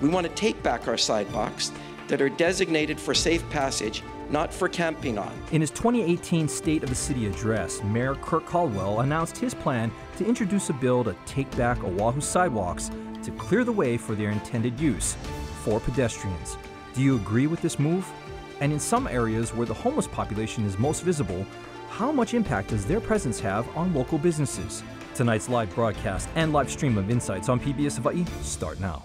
We want to take back our sidewalks that are designated for safe passage, not for camping on. In his 2018 State of the City address, Mayor Kirk Caldwell announced his plan to introduce a bill to take back Oahu sidewalks to clear the way for their intended use, for pedestrians. Do you agree with this move? And in some areas where the homeless population is most visible, how much impact does their presence have on local businesses? Tonight's live broadcast and live stream of Insights on PBS Hawai'i start now.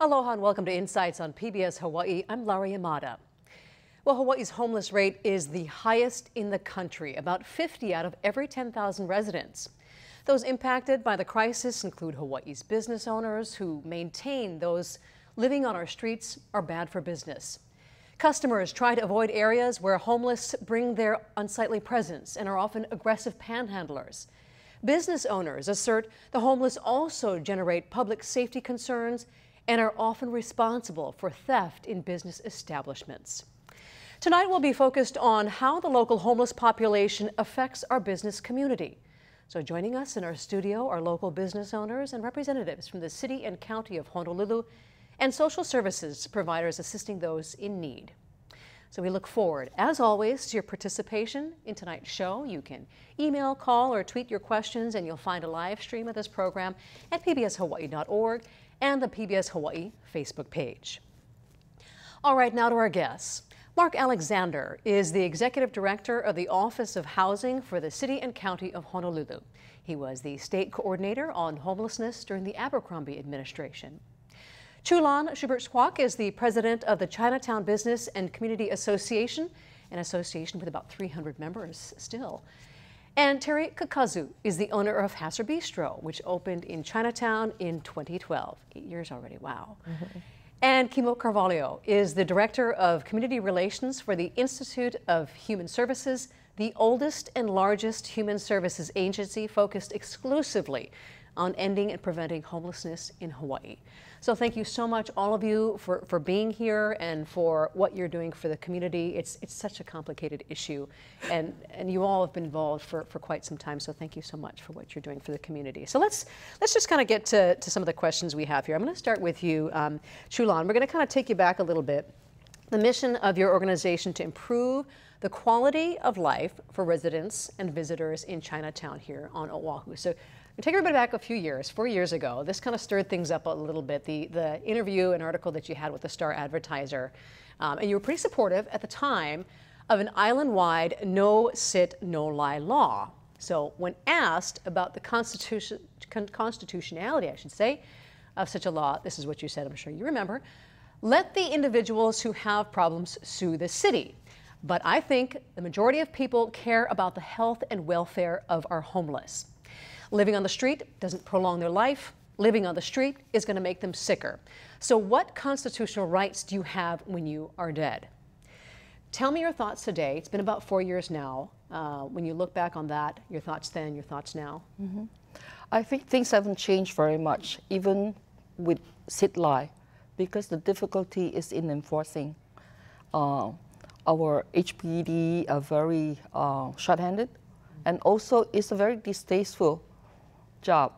Aloha and welcome to Insights on PBS Hawaii. I'm Laurie Yamada. Well, Hawaii's homeless rate is the highest in the country, about 50 out of every 10,000 residents. Those impacted by the crisis include Hawaii's business owners who maintain those living on our streets are bad for business. Customers try to avoid areas where homeless bring their unsightly presence and are often aggressive panhandlers. Business owners assert the homeless also generate public safety concerns and are often responsible for theft in business establishments. Tonight we'll be focused on how the local homeless population affects our business community. So joining us in our studio are local business owners and representatives from the city and county of Honolulu and social services providers assisting those in need. So we look forward, as always, to your participation in tonight's show. You can email, call, or tweet your questions, and you'll find a live stream of this program at pbshawaii.org and the PBS Hawaii Facebook page. All right, now to our guests. Mark Alexander is the Executive Director of the Office of Housing for the City and County of Honolulu. He was the State Coordinator on Homelessness during the Abercrombie administration. Chulan Schubert-Squawk is the President of the Chinatown Business and Community Association, an association with about 300 members still. And Terry Kakazu is the owner of Hasser Bistro, which opened in Chinatown in 2012. 8 years already, wow. And Kimo Carvalho is the Director of Community Relations for the Institute of Human Services, the oldest and largest human services agency focused exclusively on ending and preventing homelessness in Hawaii. So thank you so much, all of you, for being here and for what you're doing for the community. It's such a complicated issue, and you all have been involved for quite some time, so thank you so much for what you're doing for the community. So let's just kind of get to some of the questions we have here. I'm going to start with you, Chulan. We're going to kind of take you back a little bit. The mission of your organization to improve the quality of life for residents and visitors in Chinatown here on Oahu. So take everybody back a few years, 4 years ago. This kind of stirred things up a little bit. The interview and article that you had with the Star Advertiser, and you were pretty supportive at the time of an island-wide no sit, no lie law. So when asked about the constitutionality, I should say, of such a law, this is what you said, I'm sure you remember. Let the individuals who have problems sue the city. But I think the majority of people care about the health and welfare of our homeless. Living on the street doesn't prolong their life. Living on the street is going to make them sicker. So what constitutional rights do you have when you are dead? Tell me your thoughts today. It's been about 4 years now. When you look back on that, your thoughts then, your thoughts now? I think things haven't changed very much, even with sit-lie, because the difficulty is in enforcing. Our HPD are very short-handed, and also it's a very distasteful job.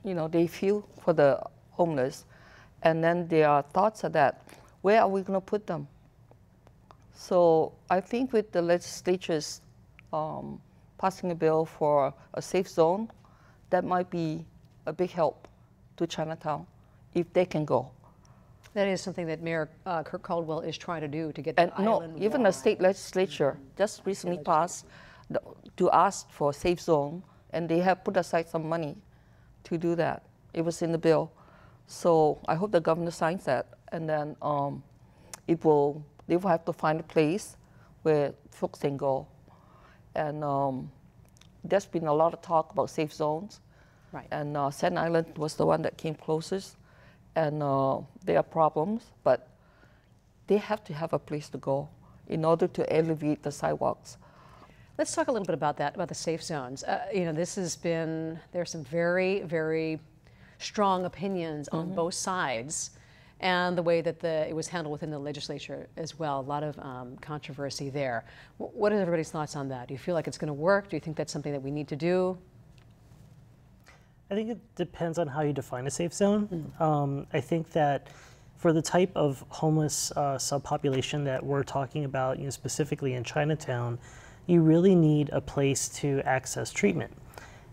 You know, they feel for the homeless, and then their thoughts are that, where are we going to put them? So I think with the legislatures passing a bill for a safe zone, that might be a big help to Chinatown if they can go. That is something that Mayor Kirk Caldwell is trying to do to get the island wide. Even the state legislature just recently passed to ask for a safe zone, and they have put aside some money to do that. It was in the bill. So I hope the governor signs that, and then they will have to find a place where folks can go. And there's been a lot of talk about safe zones. Right. And Staten Island was the one that came closest. And there are problems, but they have to have a place to go in order to alleviate the sidewalks. Let's talk a little bit about that, about the safe zones. You know, there's some very, very strong opinions on both sides and the way that it was handled within the legislature as well. A lot of controversy there. What are everybody's thoughts on that? Do you feel like it's going to work? Do you think that's something that we need to do? I think it depends on how you define a safe zone. I think that for the type of homeless subpopulation that we're talking about, specifically in Chinatown, you really need a place to access treatment.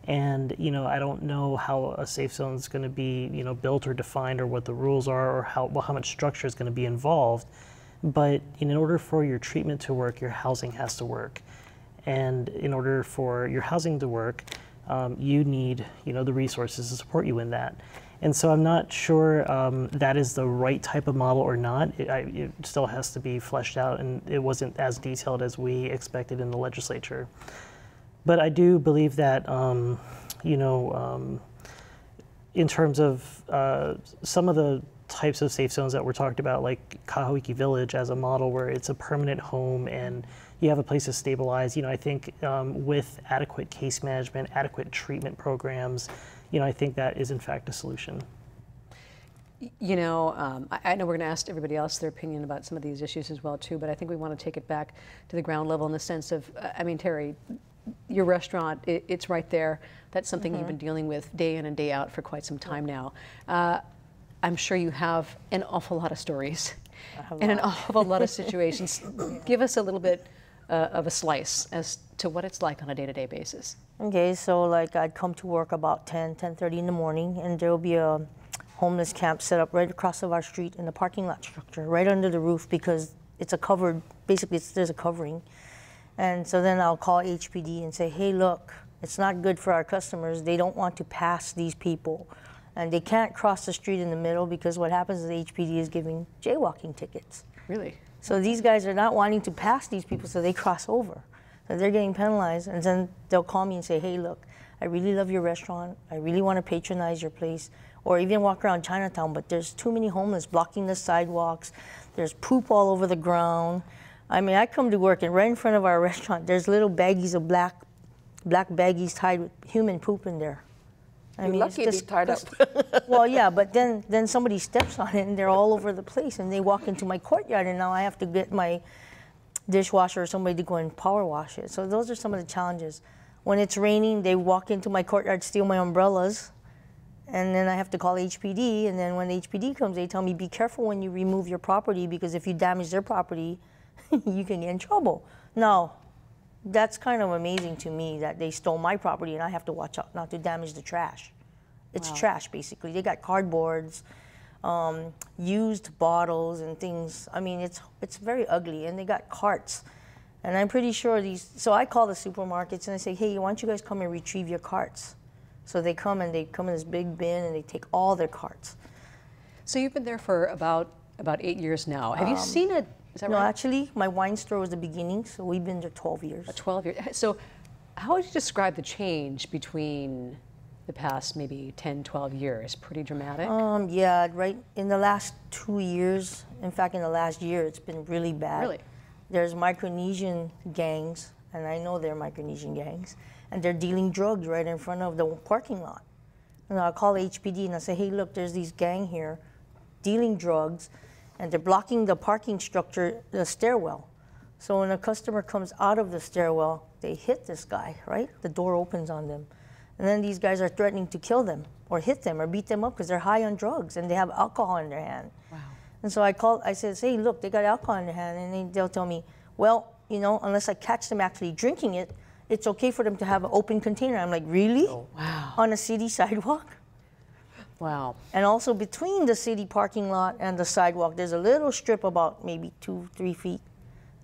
And I don't know how a safe zone is going to be built or defined, or what the rules are, or how much structure is going to be involved. But in order for your treatment to work, your housing has to work. And in order for your housing to work, you need the resources to support you in that. And so I'm not sure that is the right type of model or not. It still has to be fleshed out, and it wasn't as detailed as we expected in the legislature. But I do believe that, in terms of some of the types of safe zones that we're talking about, like Hawai'i Village as a model where it's a permanent home and you have a place to stabilize, I think with adequate case management, adequate treatment programs, I think that is in fact a solution. I know we're going to ask everybody else their opinion about some of these issues as well too, but I think we want to take it back to the ground level in the sense of, Terry, your restaurant, it's right there. That's something you've been dealing with day in and day out for quite some time now. I'm sure you have an awful lot of stories and an awful lot of situations. Give us a little bit of a slice as to what it's like on a day-to-day basis. Okay, so I'd come to work about 10:30 in the morning, and there will be a homeless camp set up right across of our street in the parking lot structure, right under the roof, because it's a covered, basically there's a covering. And so then I'll call HPD and say, hey, look, it's not good for our customers. They don't want to pass these people. And they can't cross the street in the middle, because what happens is the HPD is giving jaywalking tickets. Really? So these guys are not wanting to pass these people, so they cross over. So they're getting penalized, and then they'll call me and say, hey, look, I really love your restaurant. I really want to patronize your place, or even walk around Chinatown, but there's too many homeless blocking the sidewalks. There's poop all over the ground. I come to work, and right in front of our restaurant, there's little baggies of black baggies tied with human poop in there. You're lucky to be tied up. Well, yeah, but then somebody steps on it, and they're all over the place, and they walk into my courtyard, and now I have to get my dishwasher or somebody to go and power wash it. So those are some of the challenges. When it's raining, they walk into my courtyard, steal my umbrellas, and then I have to call HPD, and then when HPD comes, they tell me, be careful when you remove your property, because if you damage their property, you can get in trouble. Now, that's kind of amazing to me that they stole my property and I have to watch out not to damage the trash. It's trash, basically. They got cardboards, used bottles and things. It's very ugly, and they got carts. And I'm pretty sure so I call the supermarkets and I say, hey, why don't you guys come and retrieve your carts? So they come in this big bin and they take all their carts. So you've been there for about 8 years now. Have you seen it? Is that no, right? Actually, my wine store was the beginning, so we've been there 12 years. 12 years. So how would you describe the change between the past maybe 10, 12 years? Pretty dramatic? Yeah, right in the last 2 years, in fact, in the last year, it's been really bad. Really? There's Micronesian gangs, and I know they're Micronesian gangs, and they're dealing drugs right in front of the parking lot. And I'll call HPD and I'll say, hey, look, there's these gang here dealing drugs, and they're blocking the parking structure, the stairwell. So when a customer comes out of the stairwell, they hit this guy, right? The door opens on them. And then these guys are threatening to kill them or hit them or beat them up because they're high on drugs and they have alcohol in their hand. Wow. And so I said, hey, look, they got alcohol in their hand. And they'll tell me, well, unless I catch them actually drinking it, it's okay for them to have an open container. I'm like, really? Oh, wow. On a city sidewalk? Wow. And also between the city parking lot and the sidewalk, there's a little strip about maybe 2-3 feet.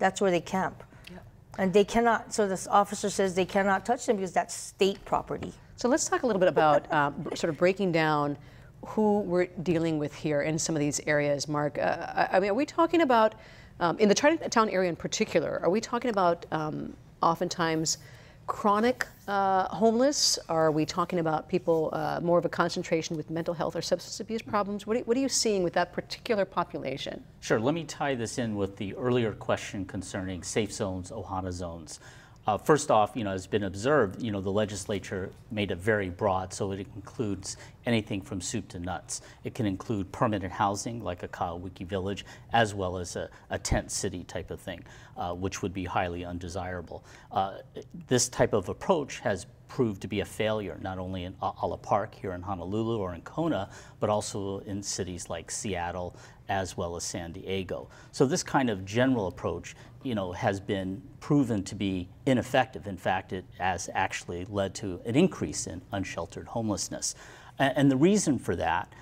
That's where they camp. Yep. And they cannot, so this officer says they cannot touch them because that's state property. So let's talk a little bit about sort of breaking down who we're dealing with here in some of these areas, Mark. Are we talking about, in the Chinatown area in particular, are we talking about oftentimes chronic homeless? Are we talking about people more of a concentration with mental health or substance abuse problems? What are you seeing with that particular population? Sure, let me tie this in with the earlier question concerning safe zones, Ohana zones. First off, has been observed, the legislature made it very broad, so it includes anything from soup to nuts. It can include permanent housing, like a Ka'awiki village, as well as a tent city type of thing, which would be highly undesirable. This type of approach has proved to be a failure, not only in Ala Park here in Honolulu or in Kona, but also in cities like Seattle, as well as San Diego. So this kind of general approach, has been proven to be ineffective. In fact, it has actually led to an increase in unsheltered homelessness. And the reason for that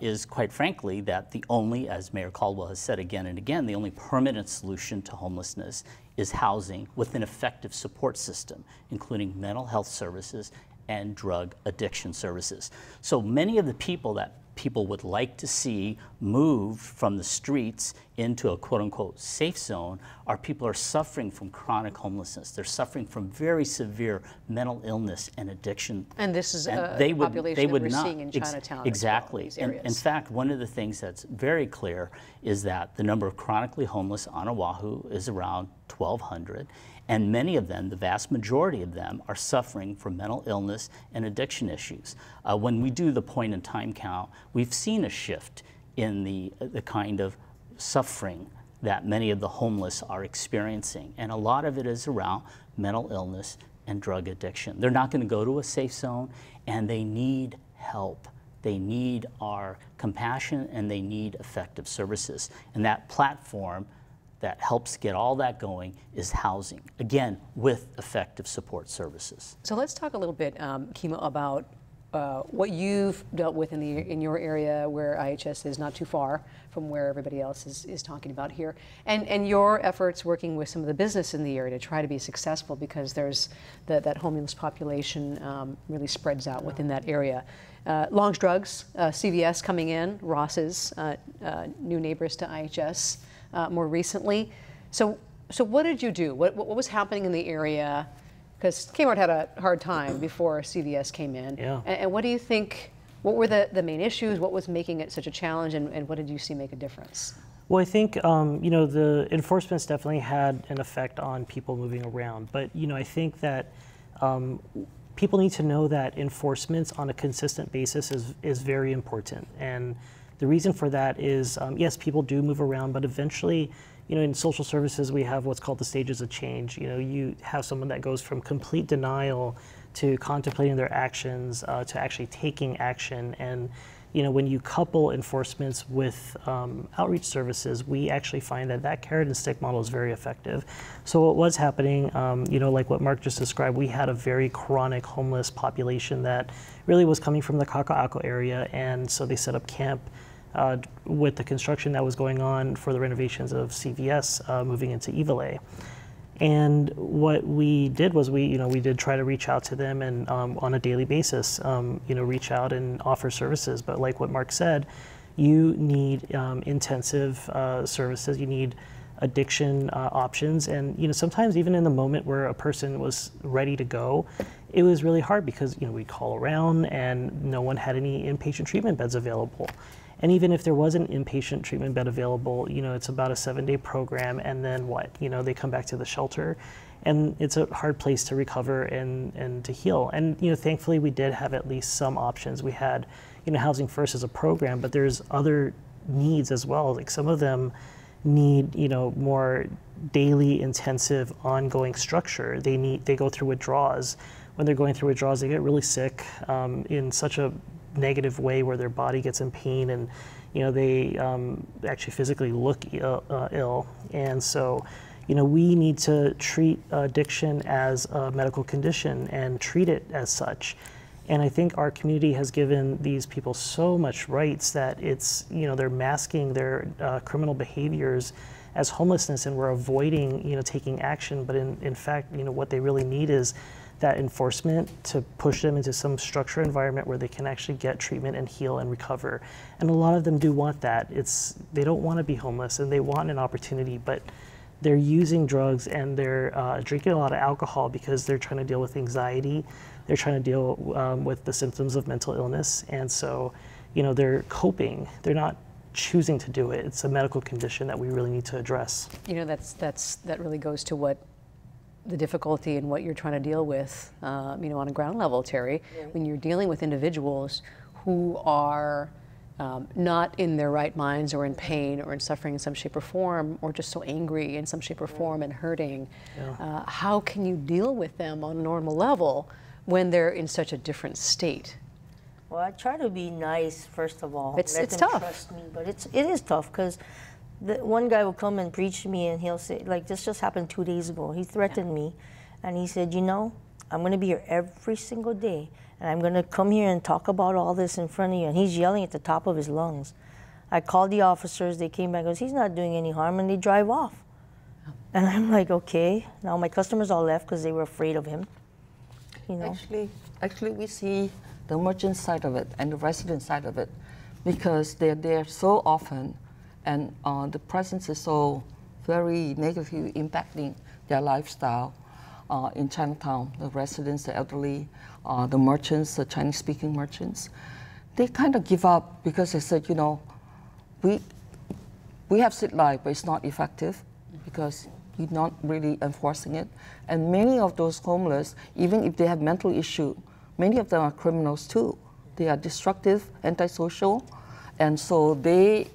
is, quite frankly, that the only, as Mayor Caldwell has said again and again, the only permanent solution to homelessness is housing with an effective support system, including mental health services and drug addiction services. So many of the people that people would like to see moved from the streets into a quote-unquote safe zone are people who are suffering from chronic homelessness. They're suffering from very severe mental illness and addiction. And this is a population that we're seeing in Chinatown. Exactly. As well, in fact, one of the things that's very clear is that the number of chronically homeless on Oahu is around 1,200. And many of them, the vast majority of them, are suffering from mental illness and addiction issues. When we do the point in time count, we've seen a shift in the kind of suffering that many of the homeless are experiencing. And a lot of it is around mental illness and drug addiction. They're not going to go to a safe zone, and they need help. They need our compassion, and they need effective services. And that platform that helps get all that going is housing, again, with effective support services. So let's talk a little bit, Kimo, about what you've dealt with in your area, where IHS is not too far from where everybody else is talking about here, and your efforts working with some of the business in the area to try to be successful, because there's that homeless population really spreads out within that area. Long's Drugs, CVS coming in, Ross's, new neighbors to IHS more recently. So what did you do? What was happening in the area? Because Kmart had a hard time before CVS came in. Yeah. And what do you think, what were the main issues? What was making it such a challenge, and what did you see make a difference? Well, I think, the enforcement's definitely had an effect on people moving around. But, I think that people need to know that enforcement on a consistent basis is very important. And the reason for that is, yes, people do move around, but eventually, in social services, we have what's called the stages of change. You have someone that goes from complete denial to contemplating their actions to actually taking action. And, when you couple enforcements with outreach services, we actually find that carrot and stick model is very effective. So what was happening, like what Mark just described, we had a very chronic homeless population that really was coming from the Kaka'ako area, and so they set up camp with the construction that was going on for the renovations of CVS moving into Iwalei. And what we did was we did try to reach out to them and on a daily basis, reach out and offer services. But like what Mark said, you need intensive services, you need addiction options. And sometimes even in the moment where a person was ready to go, it was really hard because we'd call around and no one had any inpatient treatment beds available. And even if there was an inpatient treatment bed available, it's about a 7-day program, and then what? They come back to the shelter, and it's a hard place to recover and to heal. And thankfully we did have at least some options. We had Housing First as a program, but there's other needs as well. Like some of them need more daily intensive ongoing structure. They go through withdrawals. When they're going through withdrawals, they get really sick in such a negative way where their body gets in pain, and they actually physically look ill. And so we need to treat addiction as a medical condition and treat it as such. And I think our community has given these people so much rights that it's they're masking their criminal behaviors as homelessness, and we're avoiding taking action. But in fact what they really need is that enforcement to push them into some structured environment where they can actually get treatment and heal and recover. And a lot of them do want that. They don't want to be homeless, and they want an opportunity, but they're using drugs and they're drinking a lot of alcohol because they're trying to deal with anxiety. They're trying to deal with the symptoms of mental illness. And so, they're coping. They're not choosing to do it. It's a medical condition that we really need to address. That really goes to what the difficulty in what you're trying to deal with, you know, on a ground level, Terry, when you're dealing with individuals who are not in their right minds or in pain or in suffering in some shape or form, or just so angry in some shape or form and hurting. How can you deal with them on a normal level when they're in such a different state? Well, I try to be nice, first of all. It's them tough. Trust me, but it is tough because one guy will come and preach to me and he'll say, like this just happened 2 days ago. He threatened me and he said, you know, I'm going to be here every single day and I'm going to come here and talk about all this in front of you. And he's yelling at the top of his lungs. I called the officers, they came back and goes, he's not doing any harm, and they drive off. And I'm like, okay. Now my customers all left because they were afraid of him. You know? Actually, we see the merchant side of it and the resident side of it, because they're there so often, and the presence is so very negatively impacting their lifestyle in Chinatown. The residents, the elderly, the merchants, the Chinese-speaking merchants, they kind of give up because they said, you know, we have sit-lie, but it's not effective because you're not really enforcing it. And many of those homeless, even if they have mental issue, many of them are criminals too. They are destructive, antisocial, and so they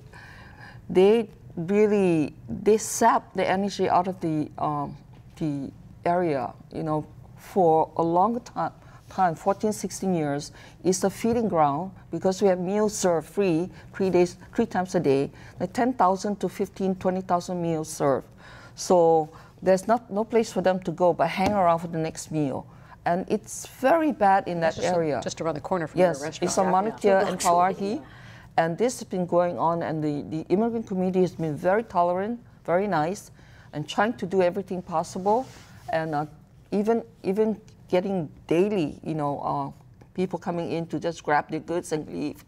sap the energy out of the area, you know, for a longer time, 14, 16 years. It's a feeding ground because we have meals served free 3 times a day, like 10,000 to 15, 20,000 meals served. So there's no place for them to go but hang around for the next meal. And it's very bad in that area. Just around the corner from your restaurant. Yes, it's on Mauna Kea and Hawai'i. And this has been going on, and the immigrant community has been very tolerant, very nice, and trying to do everything possible. And even getting daily, you know, people coming in to just grab their goods and leave.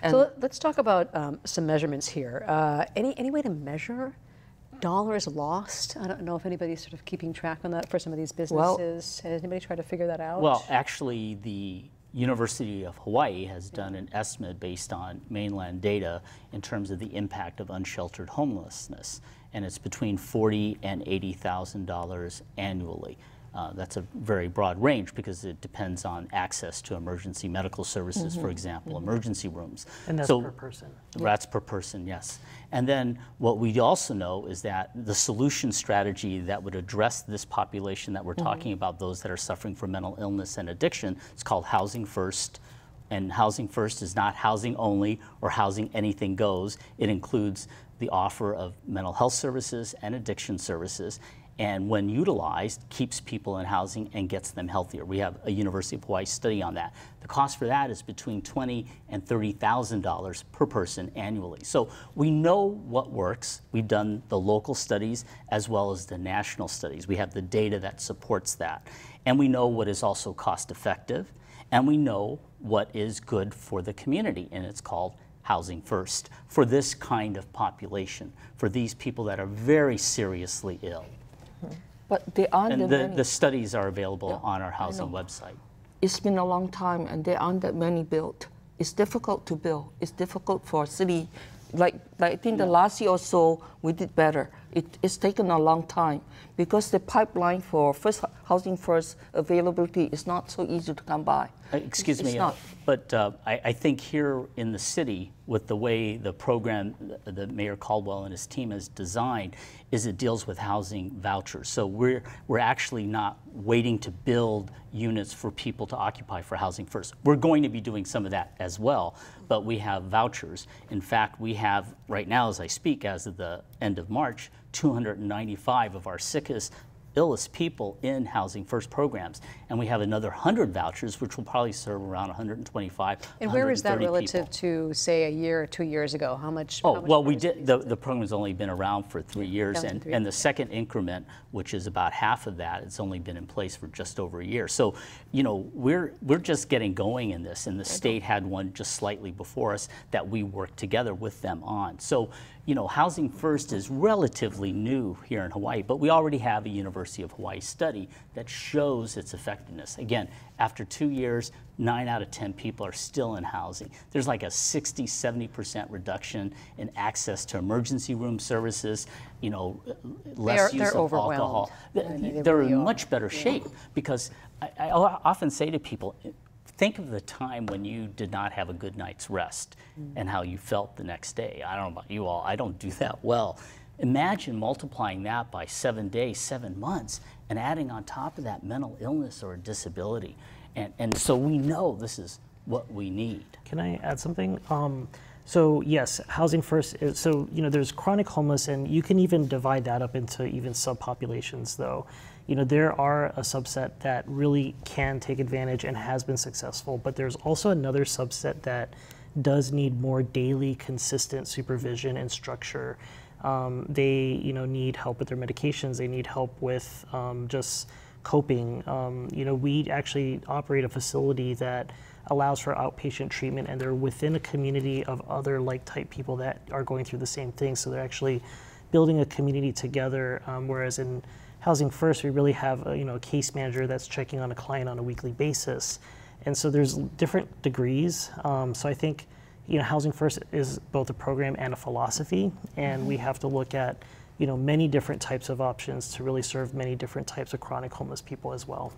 And so let's talk about some measurements here. Any way to measure dollars lost? I don't know if anybody's sort of keeping track on that for some of these businesses. Has anybody tried to figure that out? Well, actually, the University of Hawaii has done an estimate based on mainland data in terms of the impact of unsheltered homelessness, and it's between $40,000 and $80,000 annually. That's a very broad range because it depends on access to emergency medical services, for example, emergency rooms. And that's per person. That's per person, yes. And then what we also know is that the solution strategy that would address this population that we're talking about, those that are suffering from mental illness and addiction, it's called Housing First. And Housing First is not housing only or housing anything goes. It includes the offer of mental health services and addiction services, and when utilized, keeps people in housing and gets them healthier. We have a University of Hawaii study on that. The cost for that is between $20,000 and $30,000 per person annually. So we know what works. We've done the local studies as well as the national studies. We have the data that supports that. And we know what is also cost effective, and we know what is good for the community, and it's called Housing First for this kind of population, for these people that are very seriously ill. But there aren't And that many. the studies are available on our housing website. It's been a long time, and there aren't that many built. It's difficult to build. It's difficult for a city. Like I think the last year or so, we did better. It's taken a long time because the pipeline for Housing First availability is not so easy to come by. Excuse me, but I think here in the city, with the way the program that Mayor Caldwell and his team has designed, is it deals with housing vouchers. So we're actually not waiting to build units for people to occupy for Housing First. We're going to be doing some of that as well, but we have vouchers. In fact, we have right now, as I speak, as of the end of March, 295 of our sickest, illest people in Housing First programs, and we have another 100 vouchers, which will probably serve around 125. And where is that relative people. to, say, a year or 2 years ago? How much? Oh, how much well, we did. The program's only been around for 3 years, Down to and the second increment, which is about half of that, it's only been in place for just over a year. So, you know, we're just getting going in this, and the state had one just slightly before us that we worked together with them on. So, you know, Housing First is relatively new here in Hawaii, but we already have a University of Hawaii study that shows its effectiveness. Again, after 2 years, 9 out of 10 people are still in housing. There's like a 60–70% reduction in access to emergency room services, you know, less use of alcohol. They're in much better shape because I often say to people, think of the time when you did not have a good night's rest and how you felt the next day. I don't know about you all, I don't do that well. Imagine multiplying that by 7 days, 7 months, and adding on top of that mental illness or disability. And so we know this is what we need. Can I add something? So yes, Housing First is, so you know, there's chronic homeless, and you can even divide that up into even subpopulations though. You know, there are a subset that really can take advantage and has been successful, but there's also another subset that does need more daily consistent supervision and structure. They, you know, need help with their medications, they need help with just coping. You know, we actually operate a facility that allows for outpatient treatment, and they're within a community of other like-type people that are going through the same thing. So they're actually building a community together, whereas in Housing First, we really have a, you know, a case manager that's checking on a client on a weekly basis. And so there's different degrees. So I think, you know, Housing First is both a program and a philosophy, and we have to look at, you know, many different types of options to really serve many different types of chronic homeless people as well.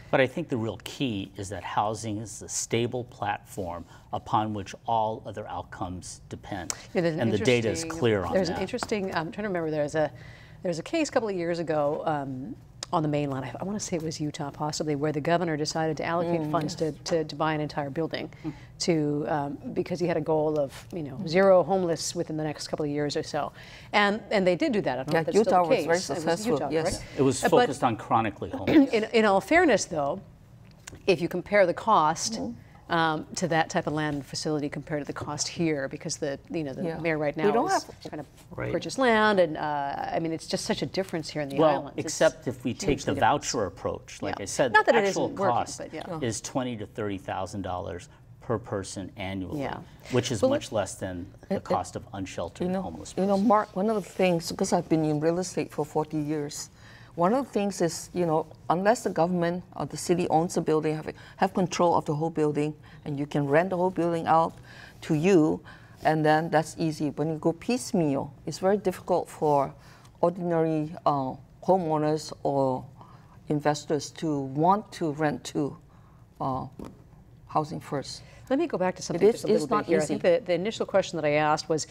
But I think the real key is that housing is the stable platform upon which all other outcomes depend. Yeah, and the data is clear on that. There's an interesting, I'm trying to remember, there's a case a couple of years ago on the mainland, I want to say it was Utah possibly, where the governor decided to allocate funds to buy an entire building to, because he had a goal of, you know, 0 homeless within the next couple of years or so. And they did do that. I don't know if that's Utah still the case. was very successful, Utah, yes. right? It was focused on chronically homeless. In all fairness, though, if you compare the cost to that type of land facility compared to the cost here, because the mayor right now is trying to purchase land, and I mean, it's just such a difference here in the islands. Except if we take the voucher approach, like I said, not the that actual it isn't working, cost but is $20,000 to $30,000 per person annually, which is much less than the cost of unsheltered homeless persons. You know, Mark, one of the things, because I've been in real estate for 40 years, one of the things is, you know, unless the government or the city owns the building, have control of the whole building, and you can rent the whole building out to you, and then that's easy. When you go piecemeal, it's very difficult for ordinary homeowners or investors to want to rent to Housing First. Let me go back to something just a little bit here. I think the initial question that I asked was,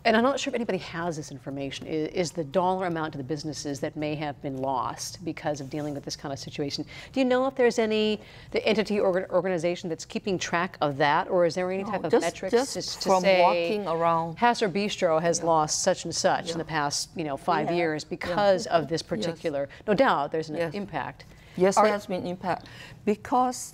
and I'm not sure if anybody has this information, is the dollar amount to the businesses that may have been lost because of dealing with this kind of situation. Do you know if there's the entity or organization that's keeping track of that, or is there any type of metrics just to from say walking around? Hasser Bistro has lost such and such in the past, 5 years because of this particular, no doubt there's an impact. Yes, there has been impact because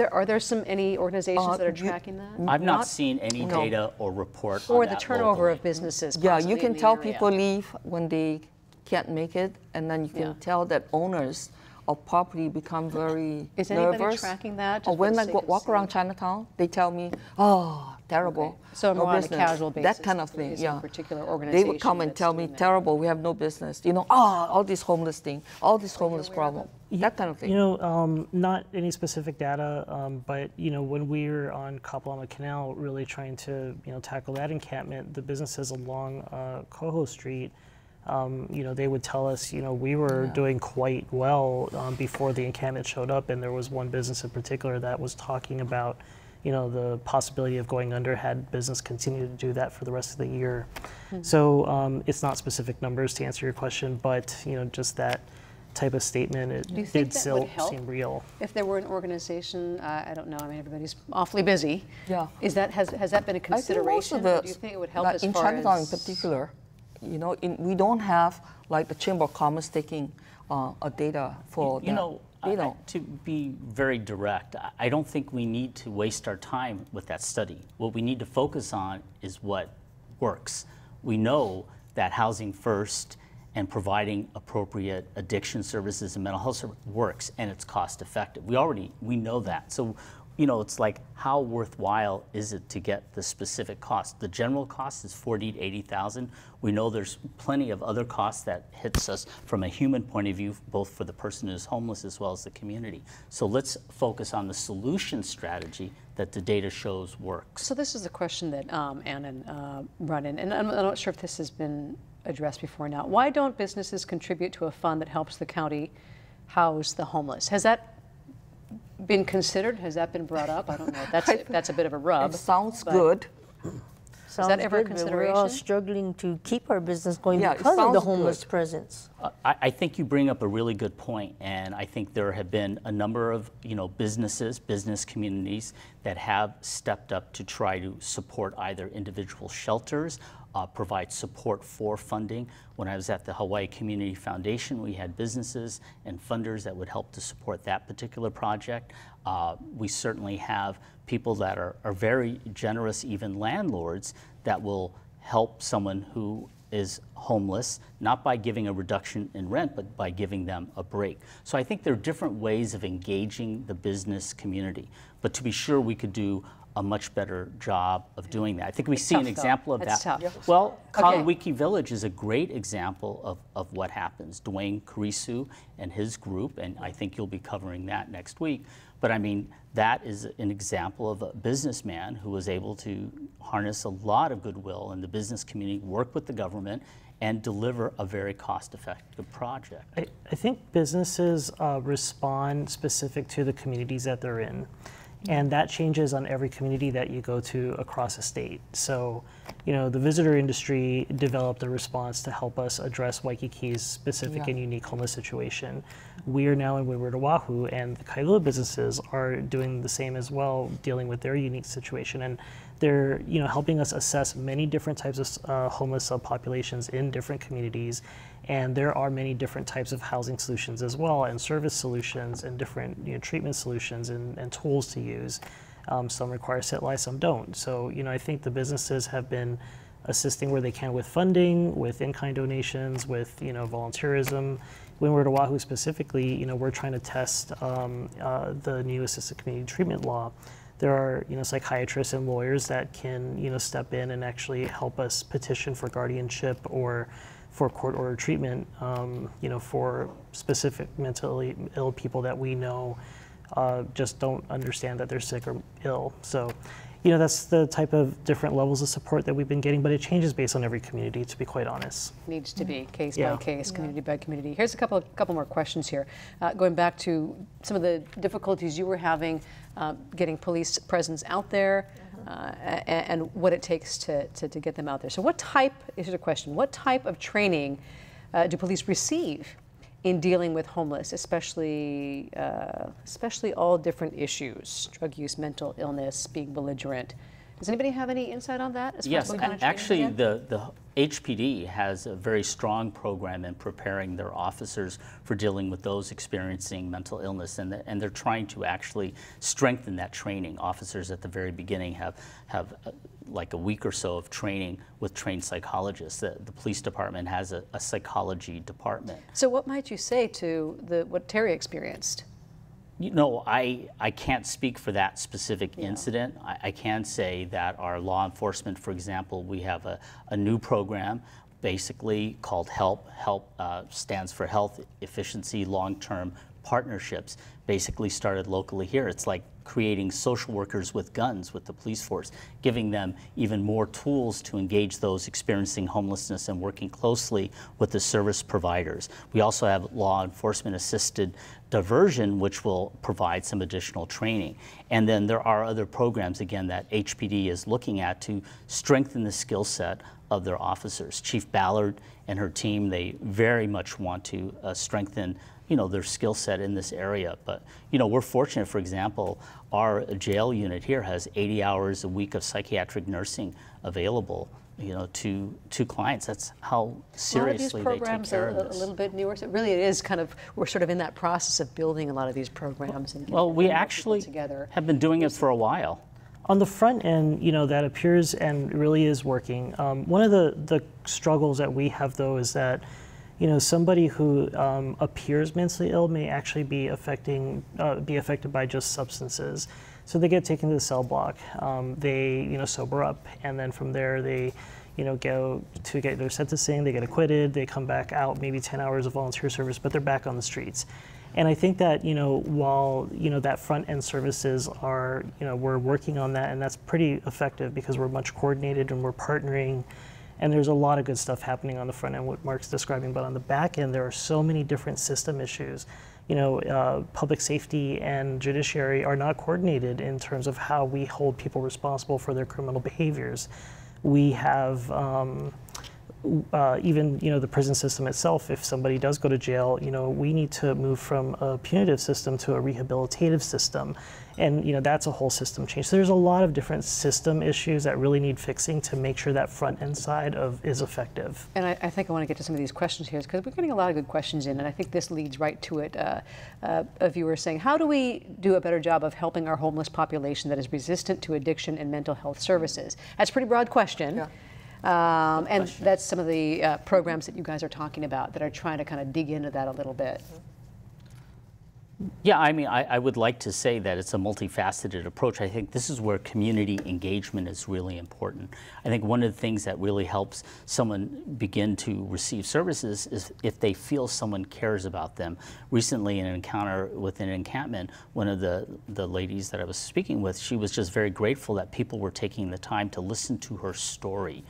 are there any organizations that are tracking that? I've not seen any data or report or on the that turnover locally. of businesses. Yeah, you can tell area. people leave when they can't make it, and then you can tell that owners of property become very Is nervous. anybody tracking that? Or when I walk around Chinatown, they tell me, "Oh, terrible." Okay. So no more on a business. casual basis. That kind of thing. Yeah. Particular organization. They would come and tell me, "Terrible. We have no business." You know, all this homeless thing, all this homeless problem, that kind of thing. You know, not any specific data, but you know, when we were on Kapalama Canal, really trying to tackle that encampment, the businesses along Coho Street. You know, they would tell us, we were doing quite well before the encampment showed up, and there was one business in particular that was talking about, the possibility of going under had business continued to do that for the rest of the year. So it's not specific numbers to answer your question, but just that type of statement, it did still seem real. If there were an organization, I don't know, I mean, everybody's awfully busy. Yeah. Has that been a consideration? I think most of do you think it would help like as in far Chinatown as... in particular, we don't have like the Chamber of Commerce taking a data for that. To be very direct, I don't think we need to waste our time with that study. What we need to focus on is what works. We know that Housing First and providing appropriate addiction services and mental health services works, and it's cost effective. We know that. So you know, it's like, how worthwhile is it to get the specific cost? The general cost is $40,000 to $80,000. We know there's plenty of other costs that hits us from a human point of view, both for the person who's homeless as well as the community. So let's focus on the solution strategy that the data shows works. So this is a question that Annan run in, and I'm not sure if this has been addressed before now. Why don't businesses contribute to a fund that helps the county house the homeless? Has that been considered? Has that been brought up? I don't know. That's a bit of a rub. It sounds good. Is that ever a consideration? We're all struggling to keep our business going Yeah, because of the sounds homeless good. presence. I think you bring up a really good point, and I think there have been a number of businesses, business communities that have stepped up to try to support either individual shelters, provide support for funding. When I was at the Hawaii Community Foundation, we had businesses and funders that would help to support that particular project. We certainly have people that are very generous, even landlords, that will help someone who is homeless, not by giving a reduction in rent, but by giving them a break. So I think there are different ways of engaging the business community. But to be sure, we could do a much better job of doing that. I think we see an example of that. It's tough. Well, Kawiki Village is a great example of what happens. Dwayne Kurisu and his group, and I think you'll be covering that next week. But I mean, that is an example of a businessman who was able to harness a lot of goodwill in the business community, work with the government, and deliver a very cost-effective project. I think businesses respond specific to the communities that they're in. And that changes on every community that you go to across the state. So, the visitor industry developed a response to help us address Waikiki's specific and unique homeless situation. We are now in Windward, Oahu, and the Kailua businesses are doing the same as well, dealing with their unique situation. And they're, helping us assess many different types of homeless subpopulations in different communities. And there are many different types of housing solutions as well, and service solutions, and different treatment solutions and tools to use. Some require sit-lie, some don't. So I think the businesses have been assisting where they can with funding, with in-kind donations, with volunteerism. Windward Oahu specifically, we're trying to test the new assisted community treatment law. There are psychiatrists and lawyers that can step in and actually help us petition for guardianship or for court-ordered treatment, for specific mentally ill people that we know just don't understand that they're sick or ill. So, that's the type of different levels of support that we've been getting, but it changes based on every community, to be quite honest. Needs to be case by case, community by community. Here's a couple more questions here. Going back to some of the difficulties you were having getting police presence out there, and what it takes to get them out there. So here's a question, what type of training do police receive in dealing with homeless, especially all different issues, drug use, mental illness, being belligerent? Does anybody have any insight on that? Yes, actually the HPD has a very strong program in preparing their officers for dealing with those experiencing mental illness, and they're trying to actually strengthen that training. Officers at the very beginning have like a week or so of training with trained psychologists. The police department has a psychology department. So what might you say to what Terry experienced? I can't speak for that specific incident. I can say that our law enforcement, for example, we have a new program basically called HELP. HELP stands for Health Efficiency Long-Term Partnerships, basically started locally here. It's like creating social workers with guns with the police force, giving them even more tools to engage those experiencing homelessness and working closely with the service providers. We also have law enforcement assisted diversion, which will provide some additional training. And then there are other programs, again, that HPD is looking at to strengthen the skill set of their officers. Chief Ballard and her team, they very much want to strengthen their skill set in this area. But, we're fortunate, for example, our jail unit here has 80 hours a week of psychiatric nursing available, to clients. That's how seriously they take care of this. A lot of these programs are a little bit newer. So really it is we're sort of in that process of building a lot of these programs. And we actually have been doing it for a while. On the front end, that appears and really is working. One of the struggles that we have, though, is that somebody who appears mentally ill may actually be affected by just substances. So they get taken to the cell block. They sober up, and then from there they go to get their sentencing. They get acquitted. They come back out, maybe 10 hours of volunteer service, but they're back on the streets. And I think that, while, that front end services are, we're working on that, and that's pretty effective because we're much coordinated and we're partnering, and there's a lot of good stuff happening on the front end, what Mark's describing, but on the back end, there are so many different system issues. Public safety and judiciary are not coordinated in terms of how we hold people responsible for their criminal behaviors. We have, even the prison system itself, if somebody does go to jail, we need to move from a punitive system to a rehabilitative system, and that's a whole system change. So there's a lot of different system issues that really need fixing to make sure that front end side is effective. And I think I want to get to some of these questions here because we're getting a lot of good questions in, and I think this leads right to it. A viewer saying, how do we do a better job of helping our homeless population that is resistant to addiction and mental health services? That's a pretty broad question. Yeah. And that's some of the programs that you guys are talking about that are trying to kind of dig into that a little bit. Yeah, I mean, I would like to say that it's a multifaceted approach. I think this is where community engagement is really important. I think one of the things that really helps someone begin to receive services is if they feel someone cares about them. Recently, in an encounter with an encampment, one of the ladies that I was speaking with, she was just very grateful that people were taking the time to listen to her story.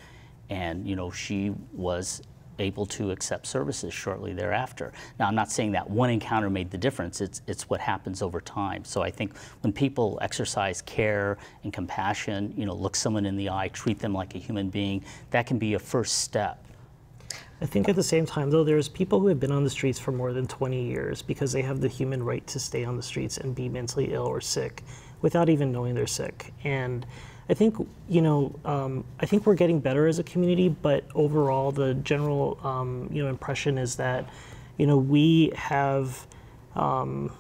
And, she was able to accept services shortly thereafter. Now, I'm not saying that one encounter made the difference. It's what happens over time. So I think when people exercise care and compassion, look someone in the eye, treat them like a human being, that can be a first step. I think at the same time, though, there's people who have been on the streets for more than 20 years because they have the human right to stay on the streets and be mentally ill or sick without even knowing they're sick. And I think, I think we're getting better as a community, but overall the general, impression is that, we have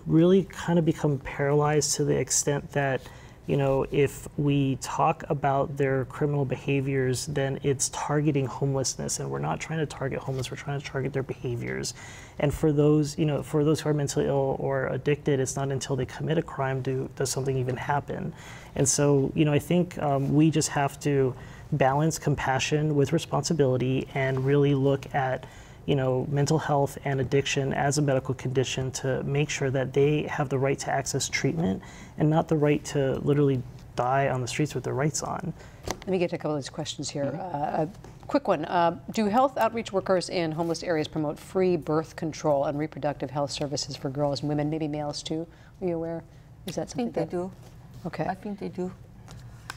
really kind of become paralyzed to the extent that, if we talk about their criminal behaviors, then it's targeting homelessness, and we're not trying to target homeless, we're trying to target their behaviors. And for those, for those who are mentally ill or addicted, it's not until they commit a crime does something even happen. And so, I think we just have to balance compassion with responsibility and really look at, mental health and addiction as a medical condition to make sure that they have the right to access treatment and not the right to literally die on the streets with their rights on. Let me get to a couple of these questions here. A quick one. Do health outreach workers in homeless areas promote free birth control and reproductive health services for girls and women, maybe males too? Are you aware? Is that something? I think they do. Okay. I think they do.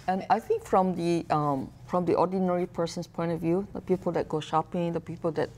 And I think from the ordinary person's point of view, the people that go shopping, the people that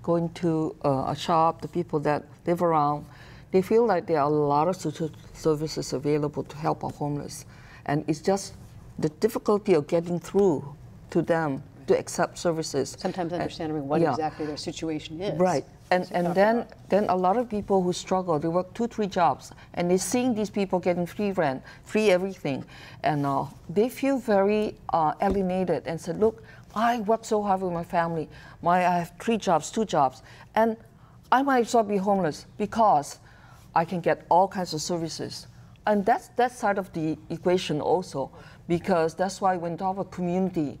go into a shop, the people that live around, they feel like there are a lot of social services available to help our homeless. And it's just the difficulty of getting through to them to accept services. Sometimes understanding what exactly their situation is. Right. And then a lot of people who struggle, they work 2-3 jobs, and they're seeing these people getting free rent, free everything, and they feel very alienated and said, look, I work so hard with my family. I have 3 jobs, 2 jobs, and I might as well be homeless because I can get all kinds of services. And that's that side of the equation also, because that's why when we talk about community,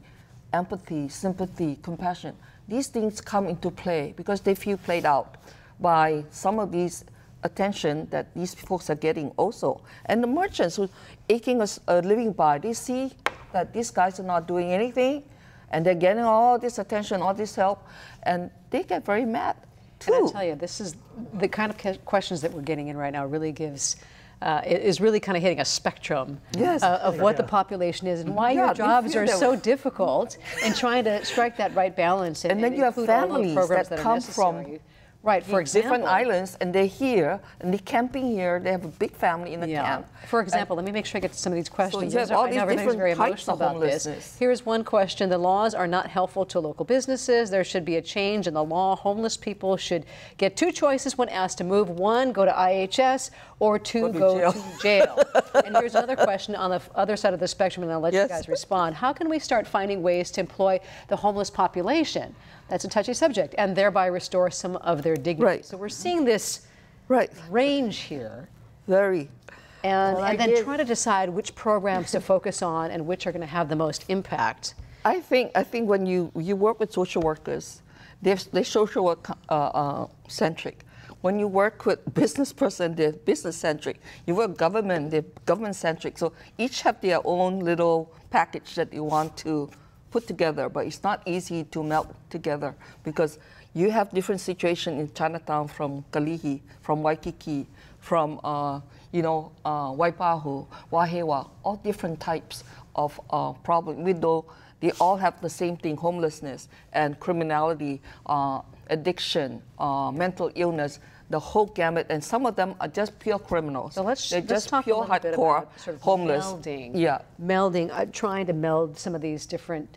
empathy, sympathy, compassion, these things come into play because they feel played out by some of these attention that these folks are getting also. And the merchants who are aching a living by, they see that these guys are not doing anything and they're getting all this attention, all this help, and they get very mad too. And I tell you, this is the kind of questions that we're getting in right now really gives is really kind of hitting a spectrum of what the population is and why your jobs are so difficult and trying to strike that right balance. And then you have families that come from for example, different islands, and they're here, and they're camping here. They have a big family in the camp. For example, let me make sure I get to some of these questions. So I know everybody's very emotional about this. Here's one question. The laws are not helpful to local businesses. There should be a change in the law. Homeless people should get 2 choices when asked to move. 1, go to IHS, or 2, go to jail. And here's another question on the other side of the spectrum, and I'll let you guys respond. How can we start finding ways to employ the homeless population? That's a touchy subject, and thereby restore some of their dignity. So we're seeing this range here. Very. and then try to decide which programs to focus on and which are going to have the most impact. I think when you work with social workers, they're social work centric. When you work with business person, they're business centric. You work government, they're government centric. So each have their own little package that you want to put together, but it's not easy to melt together because you have different situations in Chinatown, from Kalihi, from Waikiki, from Waipahu, Wahewa, all different types of problems. Even though they all have the same thing: homelessness and criminality, addiction, mental illness, the whole gamut. And some of them are just pure criminals. So let's talk pure hardcore sort of homeless. Melding, trying to meld some of these different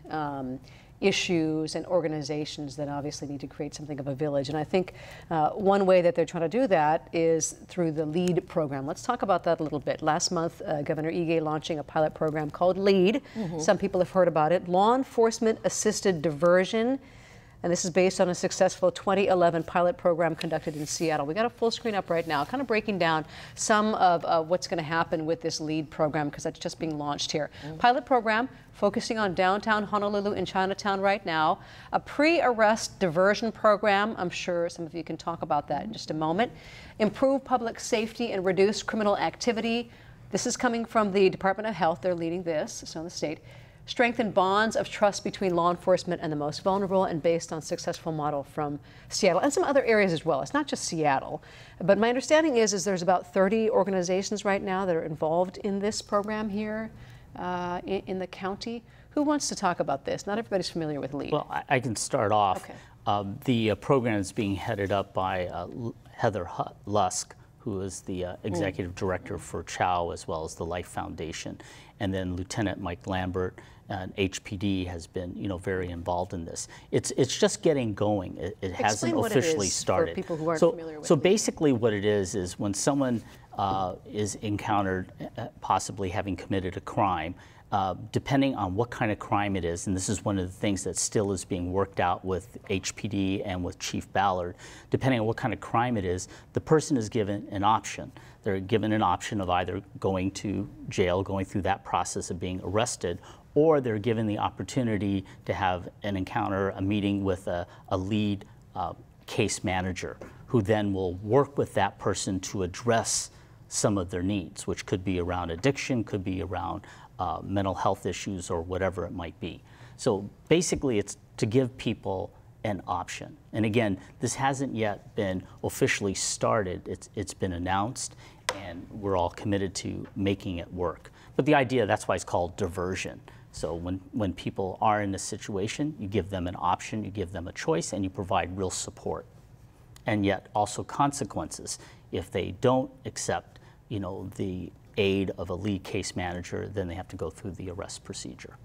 issues and organizations that obviously need to create something of a village. And I think one way that they're trying to do that is through the LEAD program. Let's talk about that a little bit. Last month, Governor Ige launching a pilot program called LEAD. Some people have heard about it. Law Enforcement Assisted Diversion. And this is based on a successful 2011 pilot program conducted in Seattle. We got a full screen up right now, kind of breaking down some of what's going to happen with this LEAD program, because that's just being launched here. Pilot program focusing on downtown Honolulu and Chinatown right now. A pre-arrest diversion program. I'm sure some of you can talk about that in just a moment. Improve public safety and reduce criminal activity. This is coming from the Department of Health. They're leading this, so in the state. Strengthen bonds of trust between law enforcement and the most vulnerable, and based on successful model from Seattle and some other areas as well. It's not just Seattle. But my understanding is there's about 30 organizations right now that are involved in this program here in the county. Who wants to talk about this? Not everybody's familiar with LEAD. Well, I can start off. Okay. The program is being headed up by Heather Lusk, who is the executive director for CHOW as well as the Life Foundation. And then Lieutenant Mike Lambert and HPD has been, very involved in this. It's just getting going. It hasn't officially started. For people who aren't familiar with So basically what it is when someone is encountered possibly having committed a crime, depending on what kind of crime it is, and this is one of the things that still is being worked out with HPD and with Chief Ballard, depending on what kind of crime it is, the person is given an option. They're given an option of either going to jail, going through that process of being arrested, or they're given the opportunity to have an encounter, a meeting with a lead case manager, who then will work with that person to address some of their needs, which could be around addiction, could be around mental health issues, or whatever it might be. So basically it's to give people an option. And again, this hasn't yet been officially started. It's been announced, and we're all committed to making it work. But the idea, that's why it's called diversion. So when people are in a situation, you give them an option, you give them a choice, and you provide real support. And yet also consequences. If they don't accept, the aid of a lead case manager, then they have to go through the arrest procedure.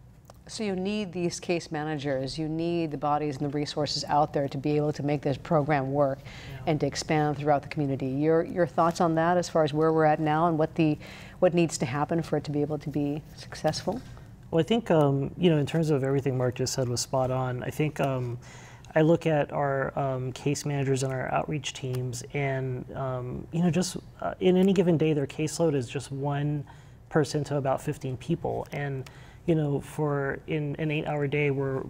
So you need these case managers, you need the bodies and the resources out there to be able to make this program work and to expand throughout the community. Your thoughts on that, as far as where we're at now and what needs to happen for it to be able to be successful? Well, I think, in terms of everything Mark just said was spot on. I think I look at our case managers and our outreach teams, and, just in any given day, their caseload is just one person to about 15 people. And, for in an 8-hour day, we're,